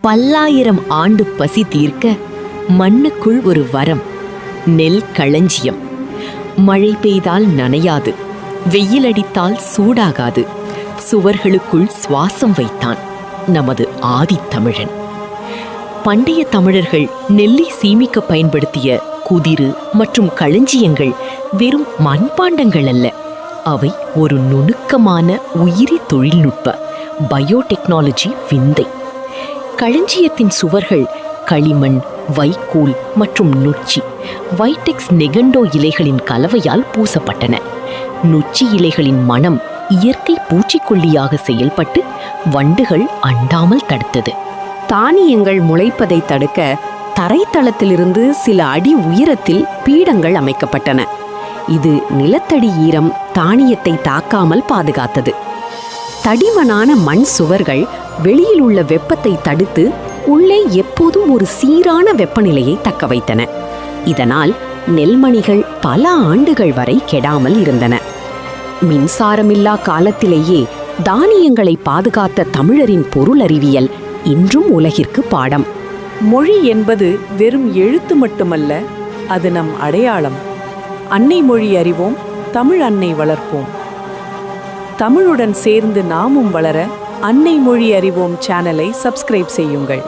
பல்லாயிரம் ஆண்டு பசி தீர்க்க மண்ணுக்குள் ஒரு வரம், நெல் களஞ்சியம். மழை பெய்தால் நனையாது, வெயில் அடித்தால் சூடாகாது, சுவர்களுக்குள் சுவாசம் வைத்தான் நமது ஆதித்தமிழன். பண்டைய தமிழர்கள் நெல்லை சீமிக்க பயன்படுத்திய குதிரு மற்றும் களஞ்சியங்கள் வெறும் மண்பாண்டங்கள் அல்ல, அவை ஒரு நுணுக்கமான உயிரி தொழில்நுட்ப பயோடெக்னாலஜி விந்தை. களஞ்சியத்தின் சுவர்கள் களிமண், வைக்கோல் மற்றும் நொச்சி வைடெக்ஸ் நெகண்டோ இலைகளின் கலவையால் பூசப்பட்டன. நொச்சி இலைகளின் மனம் இயற்கை பூச்சிக்கொல்லியாக செயல்பட்டு வண்டுகள் அண்டாமல் தடுத்தது. தானியங்கள் முளைப்பதை தடுக்க தரைத்தளத்திலிருந்து சில அடி உயரத்தில் பீடங்கள் அமைக்கப்பட்டன. இது நிலத்தடி ஈரம் தானியத்தை தாக்காமல் பாதுகாத்தது. தடிமனான மண் சுவர்கள் வெளியில் உள்ள வெப்பத்தை தடுத்து உள்ளே எப்போதும் ஒரு சீரான வெப்பநிலையை தக்க வைத்தன. இதனால் நெல்மணிகள் பல ஆண்டுகள் வரை கெடாமல் இருந்தன. மின்சாரமில்லா காலத்திலேயே தானியங்களை பாதுகாத்த தமிழரின் பொருளறிவியல் இன்றும் உலகிற்கு பாடம். மொழி என்பது வெறும் எழுத்து மட்டுமல்ல, அது நம் அடையாளம். அன்னை மொழி அறிவோம், தமிழ் அன்னை வளர்ப்போம். தமிழுடன் சேர்ந்து நாமும் வளர அன்னை மொழி அறிவோம் சேனலை சப்ஸ்கிரைப் செய்யுங்கள்.